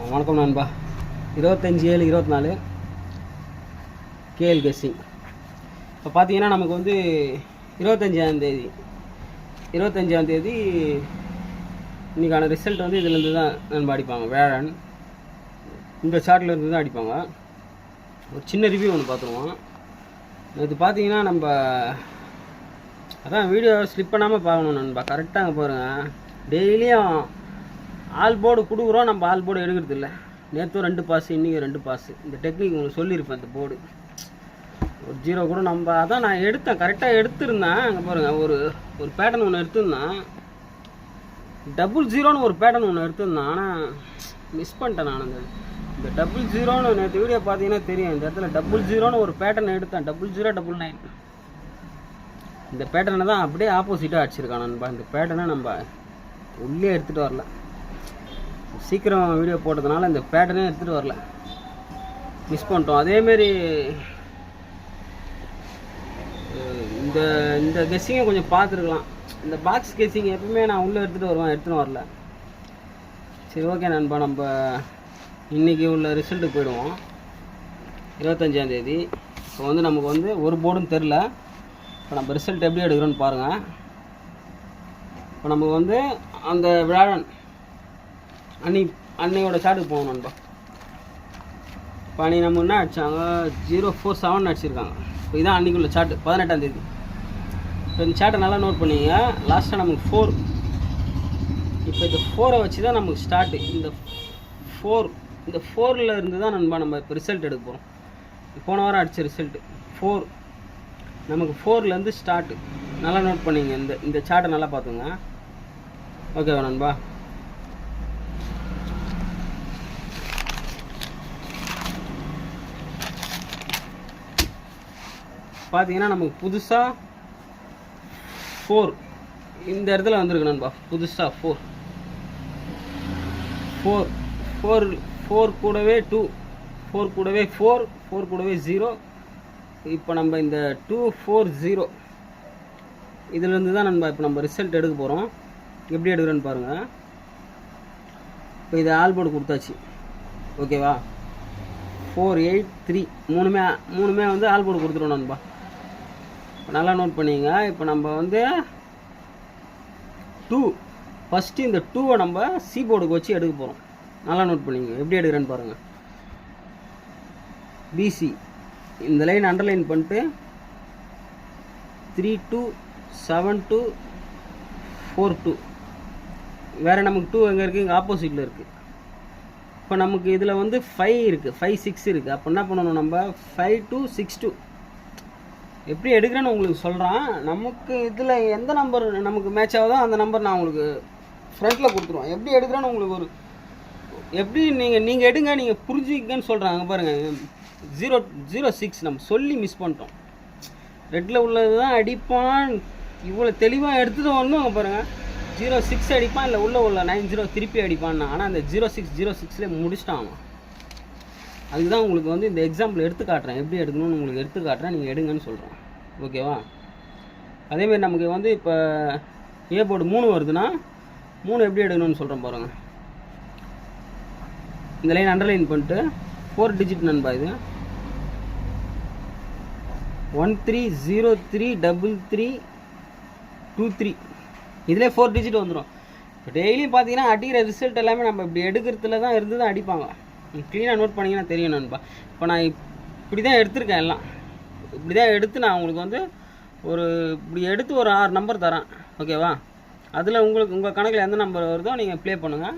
வணக்கம் நண்பா. 25/7/24 KL guessing. இப்போ பார்த்தீங்கன்னா நமக்கு வந்து 25ஆம் தேதி இன்றைக்கான ரிசல்ட் வந்து இதுலேருந்து தான் நண்பா அடிப்பாங்க. வேழன் இந்த சார்ட்டில் இருந்து தான் அடிப்பாங்க. ஒரு சின்ன ரிவ்யூ ஒன்று பார்த்துருவோம். இது பார்த்தீங்கன்னா நம்ம அதான் வீடியோ ஸ்லிப் பண்ணாமல் பார்க்கணும் நண்பா. கரெக்டாக அங்கே பாருங்கள், டெய்லியும் ஆல் போர்டு கொடுக்குறோம், நம்ம ஆல் போர்டு எடுக்கிறது இல்லை. நேற்றும் 2 பாஸ், இன்றைக்கி 2 பாஸ். இந்த டெக்னிக் உங்களுக்கு சொல்லியிருப்பேன். இந்த போர்டு ஒரு 0 கூட நம்ம அதான் நான் எடுத்தேன், கரெக்டாக எடுத்துருந்தேன். அங்கே பாருங்கள், ஒரு பேட்டர்ன் ஒன்று எடுத்துருந்தேன். 00ன்னு ஒரு பேட்டர்ன் ஒன்று எடுத்துருந்தேன். ஆனால் மிஸ் பண்ணிட்டேன் நான். இந்த 00ன்னு நேற்று வீடியோ பார்த்தீங்கன்னா தெரியும். இந்த இடத்துல 00ன்னு ஒரு பேட்டர்ன் எடுத்தேன். 0099 இந்த பேட்டர்னை தான் அப்படியே ஆப்போசிட்டாக அடிச்சிருக்கான் நண்பா. இந்த பேட்டர்னை நம்ம உள்ளே எடுத்துகிட்டு வரல. சீக்கிரம் வீடியோ போட்டதுனால இந்த பேட்டர்னே எடுத்துகிட்டு வரல, மிஸ் பண்ணிட்டோம். அதேமாரி இந்த கெஸ்ஸிங்கை கொஞ்சம் பார்த்துருக்கலாம். இந்த பாக்ஸ் கெஸ்ஸிங் எப்பவுமே நான் உள்ளே எடுத்துகிட்டு வரல. சரி, ஓகே நண்பா, நம்ம இன்றைக்கி உள்ள ரிசல்ட்டுக்கு போயிடுவோம். 25ஆம் தேதி. இப்போ வந்து நமக்கு வந்து ஒரு போர்டும் தெரில. இப்போ நம்ம ரிசல்ட் எப்படி எடுக்கிறோன்னு பாருங்கள். இப்போ நமக்கு வந்து அந்த விழாடன் அன்னையோட சார்ட்டுக்கு போகணும் நண்பா. இப்போ அன்றைக்கி நம்ம என்ன அடித்தாங்க, 047 அடிச்சிருக்காங்க. இப்போ இதான் அன்றைக்குள்ள சார்ட்டு, 18ஆம் தேதி. இப்போ இந்த சார்ட்டை நல்லா நோட் பண்ணிங்க. லாஸ்ட்டாக நமக்கு 4. இப்போ இந்த 4-ஐ வச்சு தான் நமக்கு ஸ்டார்ட்டு. இந்த 4ல் இருந்து தான் நண்பா நம்ம இப்போ ரிசல்ட் எடுக்க போகிறோம். போன வாரம் அடித்த ரிசல்ட்டு 4. நமக்கு 4லேருந்து ஸ்டார்ட்டு. நல்லா நோட் பண்ணிங்க. இந்த சார்ட்டை நல்லா பார்த்துங்க. ஓகேவா நண்பா? பார்த்தீங்கன்னா நமக்கு புதுசாக 4 இந்த இடத்துல வந்திருக்கு நண்பா. புதுசாக 4 கூடவே 2, 4 கூடவே 4 கூடவே 0. இப்போ நம்ம இந்த 240 இதிலேருந்து தான் நண்பா இப்போ நம்ம ரிசல்ட் எடுக்க போகிறோம். எப்படி எடுக்கிறேன்னு பாருங்கள். இப்போ இதை ஆல் போர்டு கொடுத்தாச்சு. ஓகேவா? 483 மூணுமே வந்து ஆல் போர்டு கொடுத்துருவோம் நண்பா. நல்லா நோட் பண்ணிங்க. இப்போ நம்ம வந்து 2 ஃபஸ்ட்டு இந்த 2-ஐ நம்ம சி போர்டுக்கு வச்சு எடுக்க போகிறோம். நல்லா நோட் பண்ணிங்க. எப்படி எடுக்கிறேன்னு பாருங்கள். பிசி இந்த லைன் அண்டர்லைன் பண்ணிட்டு 327242 வேறு நமக்கு 2 எங்கே இருக்குது? இங்கே ஆப்போசிட்டில் இருக்குது. இப்போ நமக்கு இதில் வந்து 5 இருக்குது, 5-6 இருக்குது. அப்போ என்ன பண்ணணும், நம்ம 5262 எப்படி எடுக்கிறேன்னு உங்களுக்கு சொல்கிறேன். நமக்கு இதில் எந்த நம்பர் நமக்கு மேட்ச் ஆகுதோ அந்த நம்பர் நான் உங்களுக்கு ஃப்ரண்ட்டில் கொடுத்துருவோம். எப்படி எடுக்கிறேன்னு உங்களுக்கு எப்படி நீங்கள் எடுங்க, நீங்கள் புரிஞ்சுக்கன்னு சொல்கிறேன். அங்கே பாருங்கள், 006 நம்ம சொல்லி மிஸ் பண்ணிட்டோம். ரெட்டில் உள்ளது தான் அடிப்பான். இவ்வளோ தெளிவாக எடுத்துகிட்டு வரணும். அங்கே பாருங்கள், 06 அடிப்பான், இல்லை உள்ள 90 திருப்பி அடிப்பான்னா. ஆனால் அந்த 06 முடிச்சிட்டான். அதுக்கு தான் உங்களுக்கு வந்து இந்த எக்ஸாம்பிள் எடுத்து காட்டுறேன். எப்படி எடுக்கணும்னு உங்களுக்கு எடுத்து காட்டுறேன், நீங்கள் எடுங்கன்னு சொல்கிறேன். ஓகேவா? அதேமாதிரி நமக்கு வந்து இப்போ ஏ போர்டு 3 வருதுன்னா 3 எப்படி எடுக்கணும்னு சொல்கிறேன் பாருங்கள். இந்த லைன் அண்டர்லைன் பண்ணிட்டு 4 டிஜிட் நண்பா. இது 13033323 இதிலே 4 டிஜிட் வந்துடும். இப்போ டெய்லியும் பார்த்தீங்கன்னா அடிக்கிற ரிசல்ட் எல்லாமே நம்ம இப்படி எடுக்கிறதுல தான் இருந்து தான் அடிப்பாங்க. க்ளீனாக நோட் பண்ணிங்கன்னா தெரியும் நண்பா. இப்போ நான் இப்படி தான் எடுத்திருக்கேன். எல்லாம் இப்படி தான் எடுத்து நான் உங்களுக்கு வந்து இப்படி எடுத்து ஒரு 6 நம்பர் தரேன். ஓகேவா? அதில் உங்கள் கணக்கில் எந்த நம்பர் வருதோ நீங்கள் ப்ளே பண்ணுங்கள்.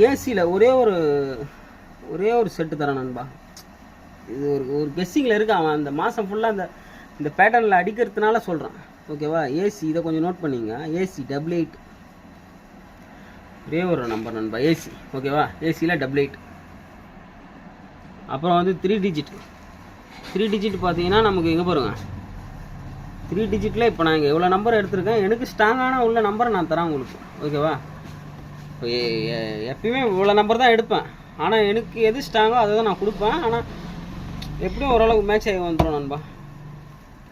ஏசியில் ஒரே ஒரு செட்டு தரேன் நண்பா. இது ஒரு கெஸ்ஸிங்கில் இருக்கு. அவன் அந்த மாதம் ஃபுல்லாக இந்த பேட்டர்னில் அடிக்கிறதுனால சொல்கிறான். ஓகேவா? ஏசி இதை கொஞ்சம் நோட் பண்ணிங்க. ஏசி 88 ஒரே ஒரு நம்பர் நண்பா, ஏசி. ஓகேவா? ஏசியில் 88. அப்புறம் வந்து 3 டிஜிட் பார்த்தீங்கன்னா நமக்கு இங்கே பாருங்கள், 3 டிஜிட்டில் இப்போ நான் இங்கே எவ்வளோ நம்பர் எடுத்திருக்கேன். எனக்கு ஸ்ட்ராங்கான உள்ள நம்பரை நான் தரேன் உங்களுக்கு. ஓகேவா? இப்போ எப்பயுமே இவ்வளோ நம்பர் தான் எடுப்பேன். ஆனால் எனக்கு எது ஸ்ட்ராங்கோ அதை தான் நான் கொடுப்பேன். ஆனால் எப்படியும் ஓரளவுக்கு மேட்ச் ஆகி வந்துடும் நண்பா.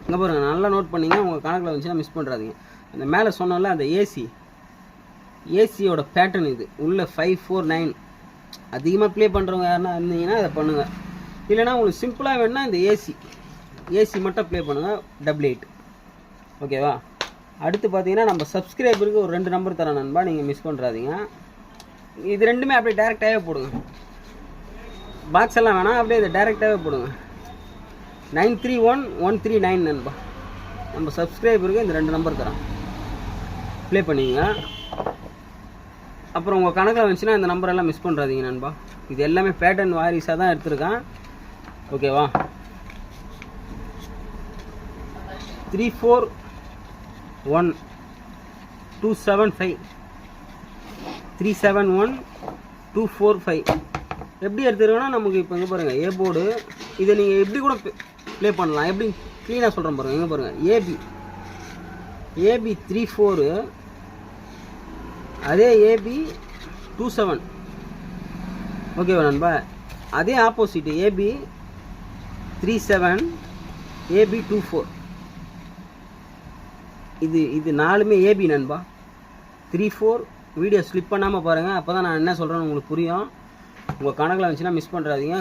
இங்கே பாருங்கள், நல்லா நோட் பண்ணிங்க. உங்கள் கணக்கில் வந்துச்சுன்னா மிஸ் பண்ணுறாதீங்க. அந்த மேலே சொன்னோம்ல, அந்த ஏசி ஏசியோட பேட்டர்ன் இது. உள்ள 549. அதிகமாக ப்ளே பண்ணுறவங்க யாருன்னா இருந்தீங்கன்னா அதை பண்ணுங்கள். இல்லைனா உங்களுக்கு சிம்பிளாக வேணுன்னா இந்த ஏசி மட்டும் ப்ளே பண்ணுங்கள் 88. ஓகேவா? அடுத்து பார்த்தீங்கன்னா நம்ம சப்ஸ்கிரைபருக்கு ஒரு 2 நம்பர் தரேன் நண்பா, நீங்கள் மிஸ் பண்ணுறாதீங்க. இது ரெண்டுமே அப்படியே டேரெக்டாகவே போடுங்க, பாக்ஸ் எல்லாம் வேணாம், அப்படியே இதை டேரெக்டாகவே போடுங்க. 931139 நண்பா. நம்ம சப்ஸ்கிரைபருக்கு இந்த 2 நம்பர் தரோம், ப்ளே பண்ணிங்க. அப்புறம் உங்கள் கணக்கில் வந்துச்சுன்னா இந்த நம்பரெல்லாம் மிஸ் பண்ணுறாதீங்க நண்பா. இது எல்லாமே பேட்டர்ன் வாரிஸாக தான் எடுத்திருக்கேன். ஓகேவா? 341-275 371-245 எப்படி எடுத்துருக்கோன்னா நமக்கு இப்போ இங்கே பாருங்கள் ஏ போர்டு. இதை நீங்கள் எப்படி கூட ப்ளே பண்ணலாம். எப்படி க்ளீனாக சொல்கிறேன் பாருங்கள். எங்கே பாருங்கள், ஏபி 34, அதே ஏபி 27. ஓகேவா நண்பா? அதே ஆப்போசிட் ஏபி 37, ஏபி 24. இது நாலுமே ஏபி நண்பா. 34 வீடியோ ஸ்லிப் பண்ணாமல் பாருங்கள், அப்போ தான் நான் என்ன சொல்கிறேன்னு உங்களுக்கு புரியும். உங்கள் கணக்கில் வந்துச்சுன்னா மிஸ் பண்ணுறாதீங்க.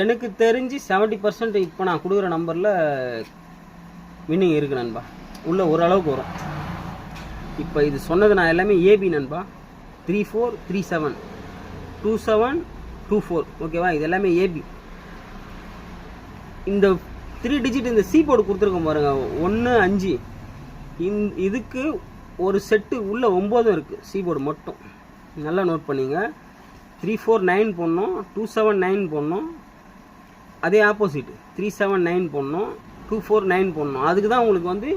எனக்கு தெரிஞ்சு 70% இப்போ நான் கொடுக்குற நம்பரில் வின்னிங் இருக்குது நண்பா. உள்ள ஓரளவுக்கு வரும். இப்போ இது சொன்னது நான் எல்லாமே ஏபி நண்பா. 3437 2724. ஓகேவா? இது எல்லாமே ஏபி. இந்த 3 டிஜிட் இந்த சி போர்டு கொடுத்துருக்கோம் பாருங்க, 1 5. இதுக்கு ஒரு செட்டு உள்ள 9 இருக்குது, சி போர்டு மட்டும். நல்லா நோட் பண்ணிங்க. 349 போடணும், 279 போடணும். அதே ஆப்போசிட் 379 போடணும், 249 போடணும். அதுக்கு தான் உங்களுக்கு வந்து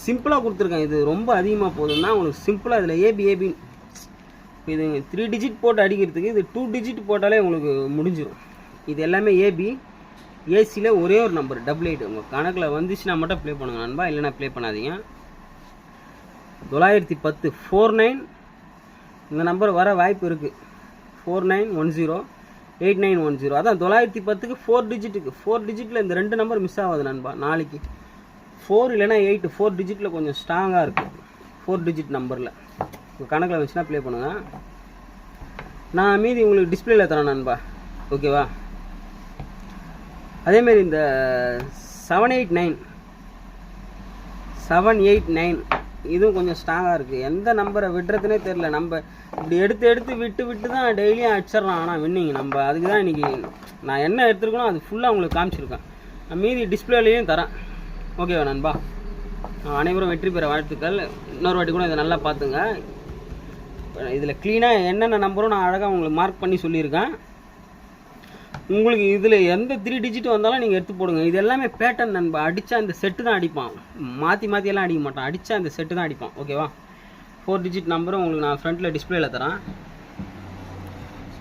சிம்பிளாக கொடுத்துருக்கேன். இது ரொம்ப அதிகமாக போகுதுன்னா உங்களுக்கு சிம்பிளாக இதில் ஏபி. இது 3 டிஜிட் போட்டு அடிக்கிறதுக்கு இது 2 டிஜிட் போட்டாலே உங்களுக்கு முடிஞ்சிடும். இது எல்லாமே ஏபி. ஏசியில் ஒரே ஒரு நம்பர் 88. உங்கள் கணக்கில் வந்துச்சுன்னா மட்டும் ப்ளே பண்ணுங்க நண்பா, இல்லைனா ப்ளே பண்ணாதீங்க. 910 49. இந்த நம்பர் வர வாய்ப்பு இருக்குது. 4910 8910. அதான் 910க்கு 4 டிஜிட்டுக்கு 4 டிஜிட்டில் இந்த 2 நம்பர் மிஸ் ஆகாது நண்பா. நாளைக்கு 4 இல்லைனா 8 4 டிஜிட்டில் கொஞ்சம் ஸ்ட்ராங்காக இருக்குது. 4 டிஜிட் நம்பரில் உங்கள் கணக்கில் வந்துச்சுன்னா ப்ளே பண்ணுங்கள். நான் மீதி உங்களுக்கு டிஸ்பிளேல தரேன் நண்பா. ஓகேவா? அதேமாரி இந்த 789 இதுவும் கொஞ்சம் ஸ்ட்ராங்காக இருக்குது. எந்த நம்பரை விடுறதுனே தெரில. நம்ம இப்படி எடுத்து விட்டு தான் டெய்லியும் அடிச்சிடலாம். ஆனால் வின்னிங் நம்ம அதுக்கு தான் இன்றைக்கி நான் என்ன எடுத்துருக்கணும் அது ஃபுல்லாக உங்களுக்கு காமிச்சிருக்கேன். நான் மீதி டிஸ்பிளேலையும் தரேன். ஓகேவா நண்பா? அனைவரும் வெற்றி பெற வாழ்த்துக்கள். இன்னொரு வாட்டி கூட இதை நல்லா பார்த்துங்க. இதில் க்ளீனாக என்னென்ன நம்பரும் நான் அழகாக உங்களுக்கு மார்க் பண்ணி சொல்லியிருக்கேன். உங்களுக்கு இதில் எந்த 3 டிஜிட் வந்தாலும் நீங்கள் எடுத்து போடுங்க. இது எல்லாமே பேட்டர்ன் நண்பா. அடித்தா இந்த செட்டு தான் அடிப்பான், மாற்றியெல்லாம் அடிக்க மாட்டான். அடித்தா இந்த செட்டு தான் அடிப்பான். ஓகேவா? 4 டிஜிட் நம்பரும் உங்களுக்கு நான் ஃப்ரண்ட்டில் டிஸ்பிளேல தரேன்.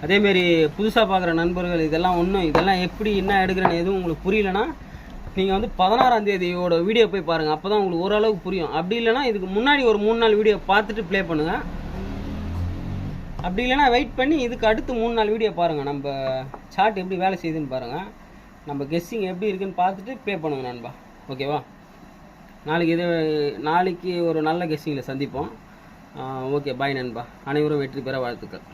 அதேமாரி புதுசாக பார்க்குற நண்பர்கள் இதெல்லாம் எப்படி என்ன எடுக்கிறேன்னு எதுவும் உங்களுக்கு புரியலன்னா நீங்கள் வந்து 16ஆம் தேதியோட வீடியோ போய் பாருங்கள். அப்போ தான் உங்களுக்கு ஓரளவுக்கு புரியும். அப்படி இல்லைனா இதுக்கு முன்னாடி ஒரு 3 நாள் வீடியோ பார்த்துட்டு ப்ளே பண்ணுங்கள். அப்படி இல்லைனா வெயிட் பண்ணி இதுக்கு அடுத்து 3 நாள் வீடியோ பாருங்கள். நம்ம சார்ட் எப்படி வேலை செய்யுதுன்னு பாருங்கள். நம்ம கெஸ்ஸிங் எப்படி இருக்குன்னு பார்த்துட்டு ப்ளே பண்ணுங்க நண்பா. ஓகேவா? நாளைக்கு ஒரு நல்ல கெஸ்ஸிங்கில் சந்திப்போம். ஓகே, பாய் நண்பா. அனைவரும் வெற்றி பெற வாழ்த்துக்கள்.